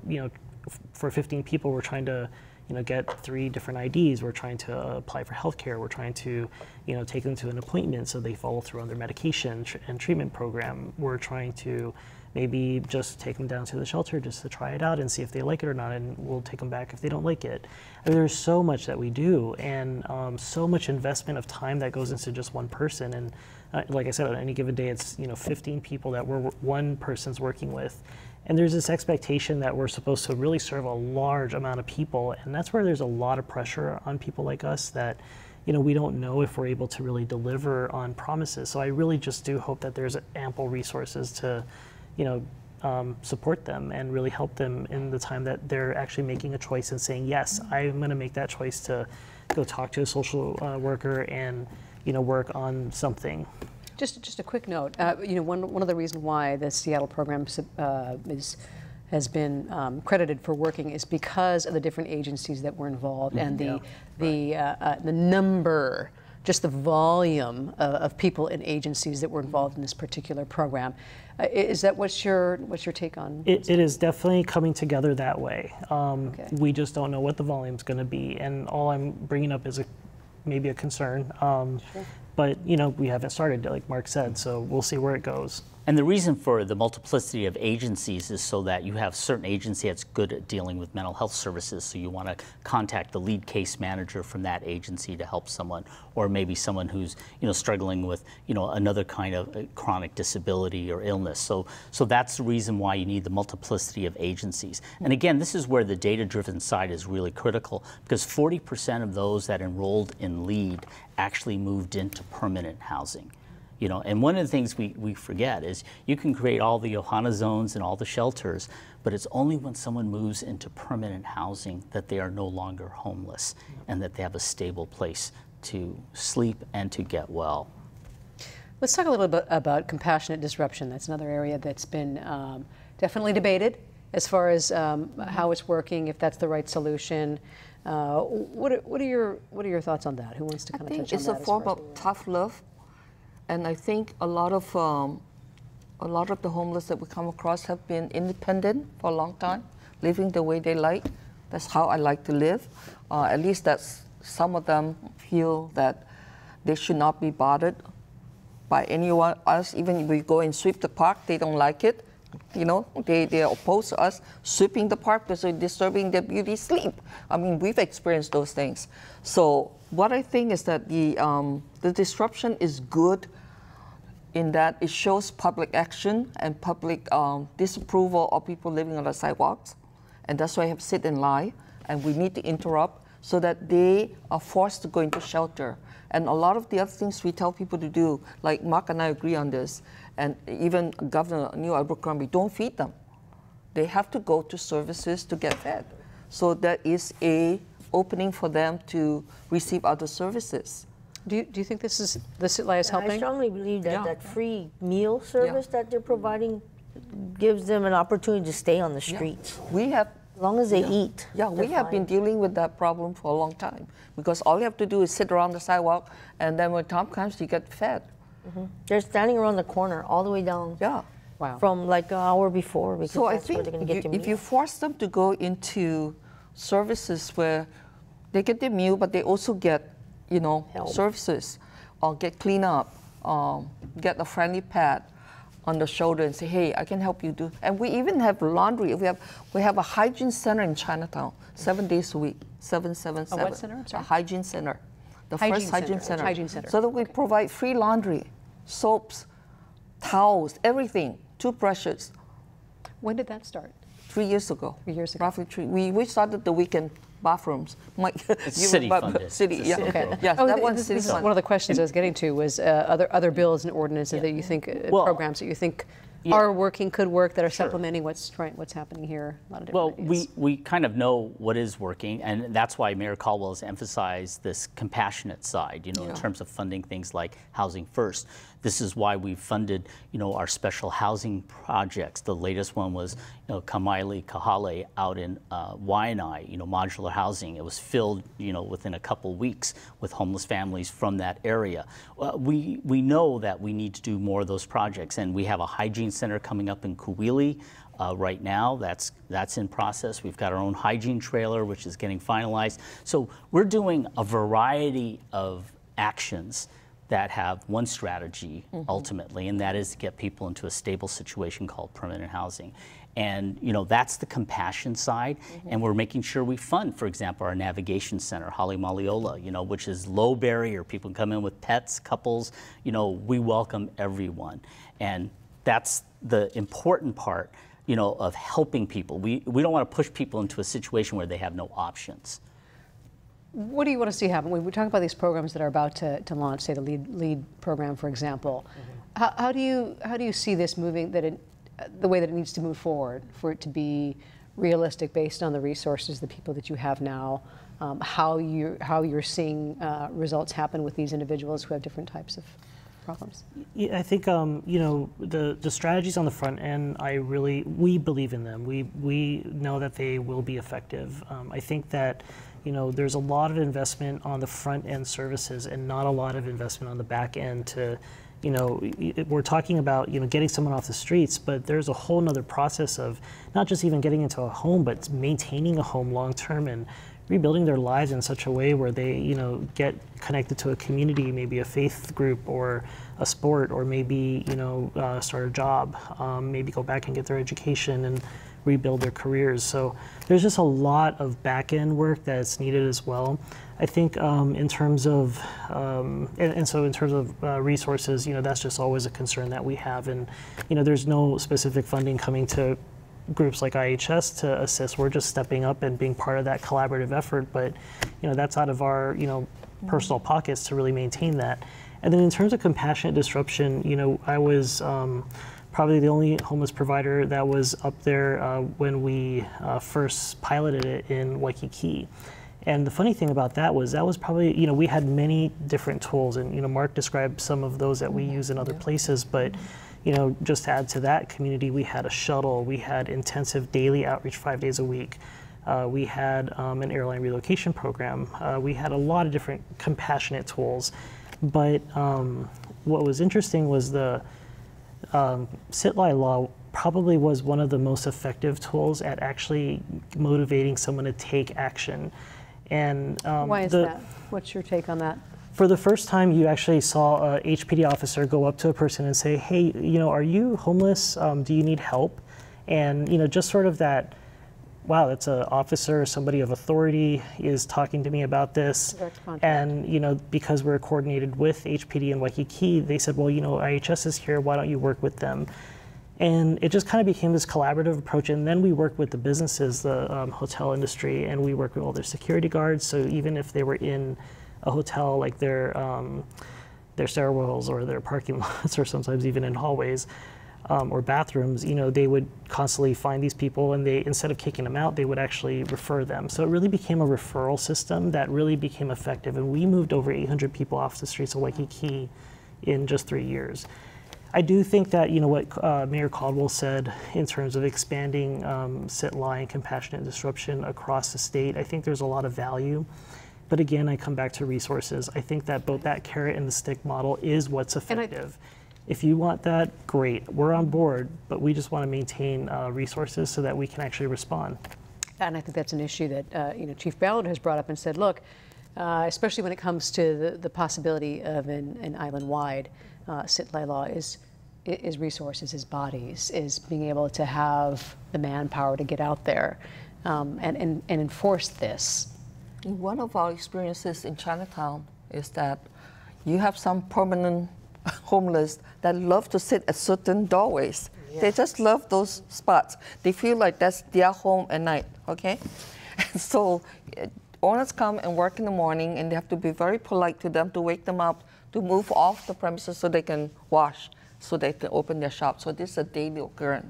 for 15 people, we're trying to, get 3 different IDs. We're trying to apply for healthcare. We're trying to, take them to an appointment so they follow through on their medication and treatment program. We're trying to maybe just take them down to the shelter just to try it out and see if they like it or not, and we'll take them back if they don't like it. I mean, there's so much that we do, and so much investment of time that goes into just one person. And like I said, on any given day, it's 15 people that one person's working with. And there's this expectation that we're supposed to really serve a large amount of people, and that's where there's a lot of pressure on people like us that we don't know if we're able to really deliver on promises. So I really just do hope that there's ample resources to support them and really help them in the time that they're actually making a choice and saying, yes, I'm going to make that choice to go talk to a social worker and work on something. Just a quick note. One of the reasons why the Seattle program has been credited for working is because of the different agencies that were involved and the number, just the volume of people and agencies that were involved in this particular program. Is that what's your take on it? It is definitely coming together that way. We just don't know what the volume's going to be, and all I'm bringing up is maybe a concern. Sure. But we haven't started, like Mark said, so we'll see where it goes. And the reason for the multiplicity of agencies is so that you have certain agency that's good at dealing with mental health services, so you want to contact the lead case manager from that agency to help someone, or maybe someone who's struggling with another kind of chronic disability or illness. So that's the reason why you need the multiplicity of agencies. And again, this is where the data-driven side is really critical, because 40% of those that enrolled in LEAD actually moved into permanent housing. And one of the things we forget is you can create all the Ohana zones and all the shelters, but it's only when someone moves into permanent housing that they are no longer homeless and that they have a stable place to sleep and to get well. Let's talk a little bit about compassionate disruption. That's another area that's been definitely debated as far as how it's working, if that's the right solution. What are your thoughts on that? Who wants to kind of touch on that? It's a form of tough love. And I think a lot of the homeless that we come across have been independent for a long time, living the way they like. That's how I like to live. At least that's some of them feel that they should not be bothered by anyone else. Even if we go and sweep the park, they don't like it. They are opposed to us sweeping the park because they're disturbing their beauty sleep. I mean, we've experienced those things. So what I think is that the disruption is good in that it shows public action and public disapproval of people living on the sidewalks. And that's why I have sit and lie, and we need to interrupt so that they are forced to go into shelter. And a lot of the other things we tell people to do, like Mark and I agree on this, and even Governor Neil Abercrombie, don't feed them. They have to go to services to get fed. So that is a opening for them to receive other services. Do you think this is helping? I strongly believe that that free meal service that they're providing gives them an opportunity to stay on the streets. We have, as long as they eat. Yeah, we have been dealing with that problem for a long time, because all you have to do is sit around the sidewalk, and then when time comes, you get fed. They're standing around the corner all the way down. Yeah. Wow. From like an hour before, because so that's I think where they're going to get their meal. if you force them to go into services where they get their meal, but they also get, help. Services, or get cleanup, get a friendly pat on the shoulder and say, hey, I can help you do. And we even have laundry. We have a hygiene center in Chinatown, 7 days a week, 777. A what center? I'm sorry? A hygiene center. The hygiene first hygiene center. Hygiene center. So that we provide free laundry, soaps, towels, everything, toothbrushes. When did that start? 3 years ago. 3 years ago. Roughly 3. We started the weekend bathrooms. It's city funded. City, yeah. Okay. Yes, that one's city this is funded. one of the questions I was getting to was other bills and ordinances that you think, programs that you think are working, could work, that are supplementing what's happening here. A lot of different ideas. We kind of know what is working, and that's why Mayor Caldwell has emphasized this compassionate side, in terms of funding things like Housing First. This is why we funded, our special housing projects. The latest one was, Kamaile Kahale out in Waianae, modular housing. It was filled, within a couple weeks with homeless families from that area. We know that we need to do more of those projects, and we have a hygiene center coming up in Kuwili. Right now, that's in process. We've got our own hygiene trailer, which is getting finalized. So we're doing a variety of actions that have one strategy ultimately, and that is to get people into a stable situation called permanent housing. And that's the compassion side, and we're making sure we fund, for example, our navigation center, Hale Maliola, which is low barrier. People can come in with pets, couples, we welcome everyone. And that's the important part, of helping people. We don't want to push people into a situation where they have no options. What do you want to see happen? We talk about these programs that are about to launch, say the LEAD program, for example. How do you see this moving, the way that it needs to move forward for it to be realistic based on the resources, the people that you have now, how you're seeing results happen with these individuals who have different types of problems? Yeah, I think the strategies on the front end, we believe in them. We know that they will be effective. I think that there's a lot of investment on the front end services and not a lot of investment on the back end to, we're talking about, getting someone off the streets, but there's a whole nother process of not just even getting into a home, but maintaining a home long term and rebuilding their lives in such a way where they, get connected to a community, maybe a faith group or a sport, or maybe, start a job, maybe go back and get their education and rebuild their careers. So there's just a lot of back-end work that's needed as well. I think in terms of, so in terms of resources, that's just always a concern that we have. And, there's no specific funding coming to groups like IHS to assist. We're just stepping up and being part of that collaborative effort, but that's out of our personal pockets to really maintain that. And then in terms of compassionate disruption, I was probably the only homeless provider that was up there when we first piloted it in Waikiki. And the funny thing about that was probably, we had many different tools, and Mark described some of those that we use in other places, but just to add to that community, we had a shuttle, we had intensive daily outreach 5 days a week. We had an airline relocation program. We had a lot of different compassionate tools. But what was interesting was the sit-lie law probably was one of the most effective tools at actually motivating someone to take action. And why is that? What's your take on that? For the first time, you actually saw a HPD officer go up to a person and say, hey, are you homeless? Do you need help? And, just sort of that, wow, that's an officer, somebody of authority is talking to me about this. And, because we're coordinated with HPD in Waikiki, they said, well, IHS is here, why don't you work with them? And it just kind of became this collaborative approach. And then we worked with the businesses, the hotel industry, and we worked with all their security guards. So even if they were in a hotel, like their stairwells or their parking lots, or sometimes even in hallways or bathrooms, they would constantly find these people, and they, instead of kicking them out, they would actually refer them. So it really became a referral system that really became effective. And we moved over 800 people off the streets of Waikiki in just 3 years. I do think that, what Mayor Caldwell said in terms of expanding sit, lie, and compassionate disruption across the state, I think there's a lot of value. But again, I come back to resources. I think that both that carrot and the stick model is what's effective. If you want that, great, we're on board, but we just want to maintain resources so that we can actually respond. And I think that's an issue that Chief Ballard has brought up and said, look, especially when it comes to the possibility of an island-wide sit-lie law is resources, is bodies, is being able to have the manpower to get out there and enforce this. One of our experiences in Chinatown is that you have some permanent homeless that love to sit at certain doorways. Yeah. They just love those spots. They feel like that's their home at night, okay? And so owners come and work in the morning, and they have to be very polite to them to wake them up, to move off the premises so they can wash, so they can open their shop. So this is a daily occurrence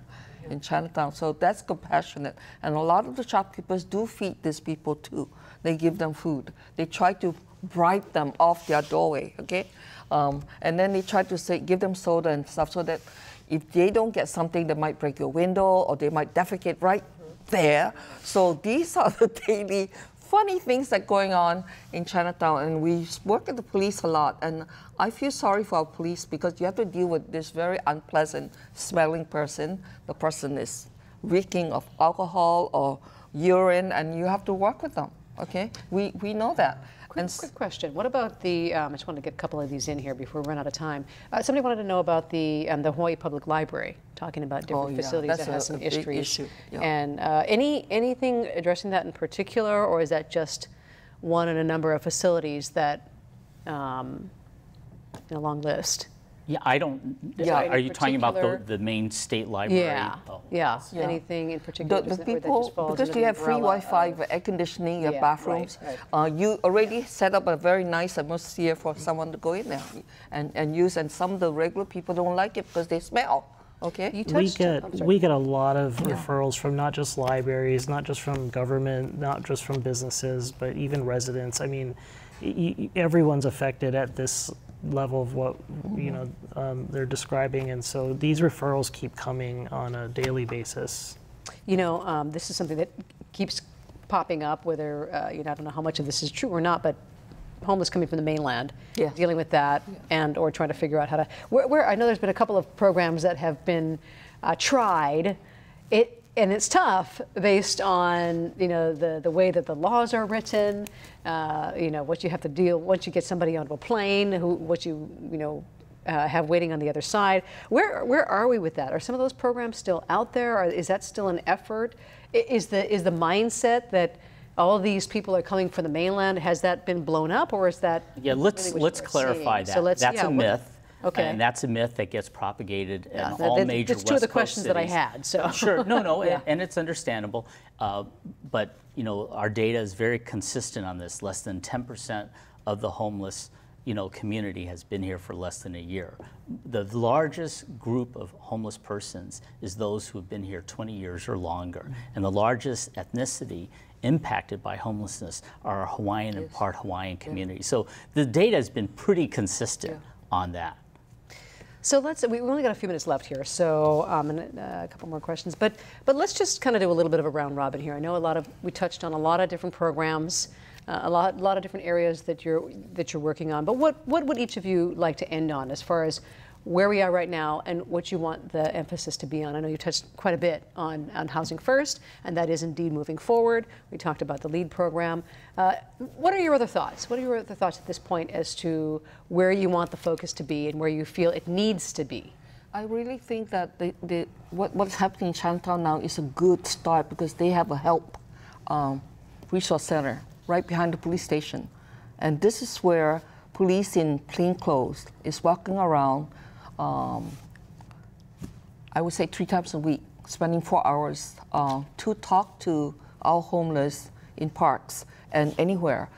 in Chinatown. So that's compassionate. And a lot of the shopkeepers do feed these people too. They give them food. They try to bribe them off their doorway, okay? And then they try to say, give them soda and stuff so that if they don't get something, they might break your window or they might defecate right there. So these are the daily funny things that are going on in Chinatown, and we work with the police a lot, and I feel sorry for our police because you have to deal with this very unpleasant smelling person. The person is reeking of alcohol or urine, and you have to work with them, okay? We know that. Quick question. What about the, I just want to get a couple of these in here before we run out of time. Somebody wanted to know about the Hawaii Public Library, talking about different facilities that have some issues. Yeah. And anything addressing that in particular, or is that just one in a number of facilities that, in a long list? Yeah, I don't. Yeah. Are you talking about the main state library? Yeah. Oh. Yeah. Anything in particular? The people, because you have free Wi-Fi, air conditioning, your bathrooms, you already set up a very nice atmosphere for someone to go in there and use. And some of the regular people don't like it because they smell. Okay. We get a lot of referrals from not just libraries, not just from government, not just from businesses, but even residents. I mean, everyone's affected at this level of what they're describing, and so these referrals keep coming on a daily basis. This is something that keeps popping up, whether, I don't know how much of this is true or not, but homeless coming from the mainland, dealing with that, and or trying to figure out how to, where I know there's been a couple of programs that have been tried, and it's tough based on, the way that the laws are written, what you have to deal, once you get somebody onto a plane, what you have waiting on the other side. Where are we with that? Are some of those programs still out there? Or is that still an effort? Is the mindset that all of these people are coming from the mainland, has that been blown up, or is that? Yeah, let's clarify that. So that's a myth. Okay. And that's a myth that gets propagated in all major West Coast cities. That's two of the questions that I had. So sure, no, and it's understandable. But our data is very consistent on this. Less than 10% of the homeless community has been here for less than a year. The largest group of homeless persons is those who have been here 20 years or longer, and the largest ethnicity impacted by homelessness are Hawaiian and part Hawaiian communities. So the data has been pretty consistent on that. So we've only got a few minutes left here, so a couple more questions, but let's just kind of do a little bit of a round robin here. I know we touched on a lot of different programs, a lot of different areas that you're working on, but what would each of you like to end on as far as where we are right now and what you want the emphasis to be on? I know you touched quite a bit on Housing First, and that is indeed moving forward. We talked about the LEAD program. What are your other thoughts? What are your other thoughts at this point as to where you want the focus to be and where you feel it needs to be? I really think that what's happening in Chinatown now is a good start because they have a help resource center right behind the police station. And this is where police in plain clothes is walking around, I would say 3 times a week, spending 4 hours to talk to our homeless in parks and anywhere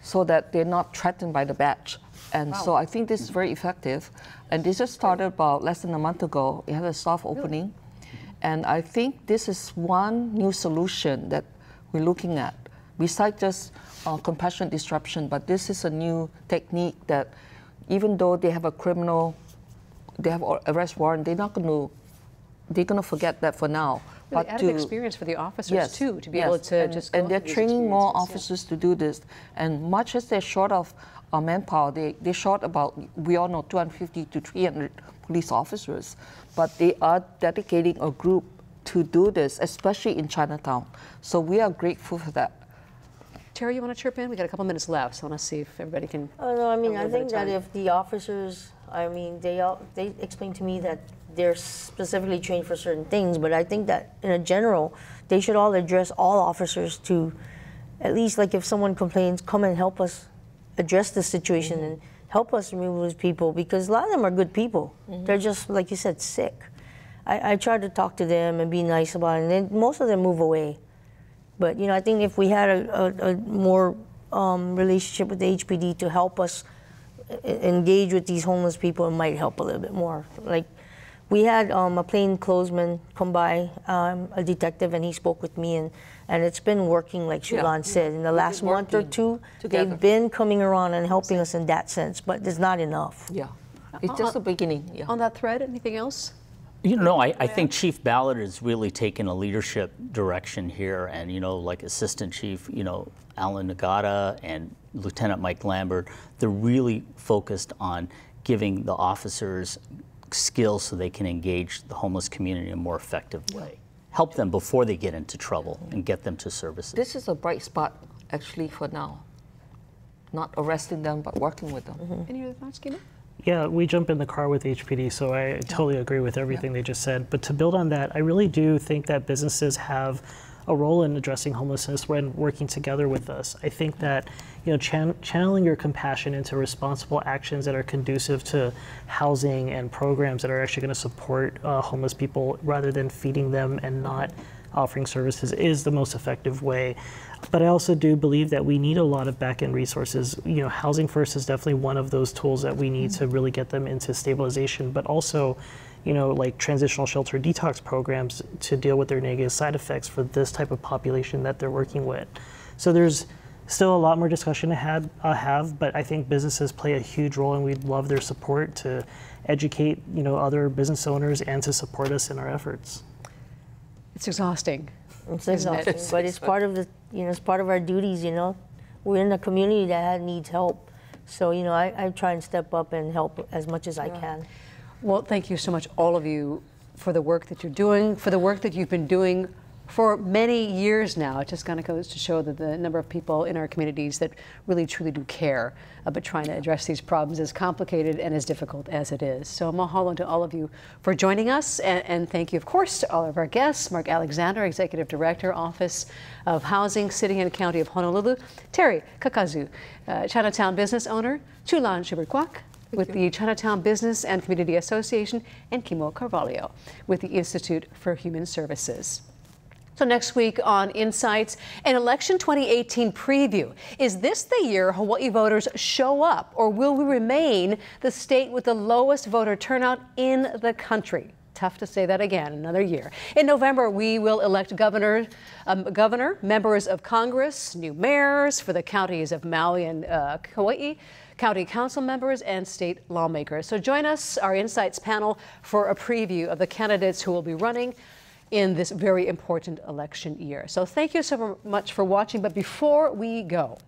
so that they're not threatened by the badge. And so I think this is very effective. And this just started about less than a month ago. It had a soft opening. And I think this is one new solution that we're looking at. Besides just compassionate disruption, but this is a new technique that even though they have they have arrest warrant, they're gonna forget that for now. But added experience for the officers too, to be able to just go and they're training more officers to do this. And much as they're short of manpower, they're short about, we all know, 250 to 300 police officers, but they are dedicating a group to do this, especially in Chinatown. So we are grateful for that. Terry, you want to chirp in? We got a couple minutes left, so I want to see if everybody can. Oh, no, I mean, I think that if the officers, they explained to me that they're specifically trained for certain things, but I think that in a general, they should all address all officers to, at least like if someone complains, come and help us address the situation and help us remove those people, because a lot of them are good people. They're just, like you said, sick. I tried to talk to them and be nice about it, and then most of them move away. But I think if we had a more relationship with the HPD to help us engage with these homeless people, it might help a little bit more. Like we had a plainclothesman come by, a detective, and he spoke with me, and it's been working, like Shulan said. In the last month or two, they've been coming around and helping us in that sense, but it's not enough. Yeah, it's just the beginning. On that thread, anything else? I think Chief Ballard has really taken a leadership direction here, and like Assistant Chief, Alan Nagata and Lieutenant Mike Lambert, they're really focused on giving the officers skills so they can engage the homeless community in a more effective way. Help them before they get into trouble and get them to services. This is a bright spot, actually, for now. Not arresting them, but working with them. Any other thoughts, Kina? Yeah, we jump in the car with HPD, so I totally agree with everything they just said. But to build on that, I really do think that businesses have a role in addressing homelessness when working together with us. I think that channeling your compassion into responsible actions that are conducive to housing and programs that are actually going to support homeless people rather than feeding them and not offering services is the most effective way. But I also do believe that we need a lot of back-end resources. Housing First is definitely one of those tools that we need to really get them into stabilization, but also, like transitional shelter detox programs to deal with their negative side effects for this type of population that they're working with. So there's still a lot more discussion to have, but I think businesses play a huge role, and we'd love their support to educate, other business owners and to support us in our efforts. It's exhausting. It's exhausting, but it's part of the, it's part of our duties, We're in a community that needs help. So, I try and step up and help as much as I can. Well, thank you so much, all of you, for the work that you're doing, for the work that you've been doing for many years now. It just kind of goes to show that the number of people in our communities that really truly do care about trying to address these problems, as complicated and as difficult as it is. So mahalo to all of you for joining us, and thank you, of course, to all of our guests. Mark Alexander, Executive Director, Office of Housing, City and County of Honolulu. Terry Kakazu, Chinatown business owner. Chulan Shiberkwak with the Chinatown Business and Community Association, and Kimo Carvalho with the Institute for Human Services. So next week on Insights, an election 2018 preview. Is this the year Hawaii voters show up, or will we remain the state with the lowest voter turnout in the country? Tough to say that again, another year. In November, we will elect governor, members of Congress, new mayors for the counties of Maui and Kauai, county council members, and state lawmakers. So join us, our Insights panel, for a preview of the candidates who will be running in this very important election year. So thank you so much for watching. But before we go,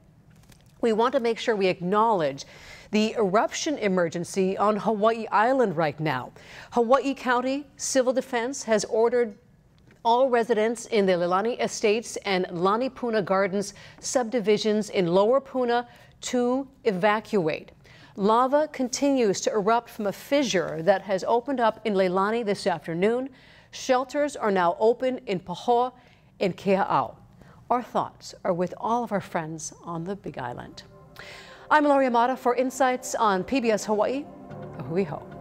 we want to make sure we acknowledge the eruption emergency on Hawaii Island right now. Hawaii County Civil Defense has ordered all residents in the Leilani Estates and Lani Puna Gardens subdivisions in Lower Puna to evacuate. Lava continues to erupt from a fissure that has opened up in Leilani this afternoon. Shelters are now open in Pahoa and Kea'au. Our thoughts are with all of our friends on the Big Island. I'm Laurie Amata for Insights on PBS Hawaii. Ahui ho.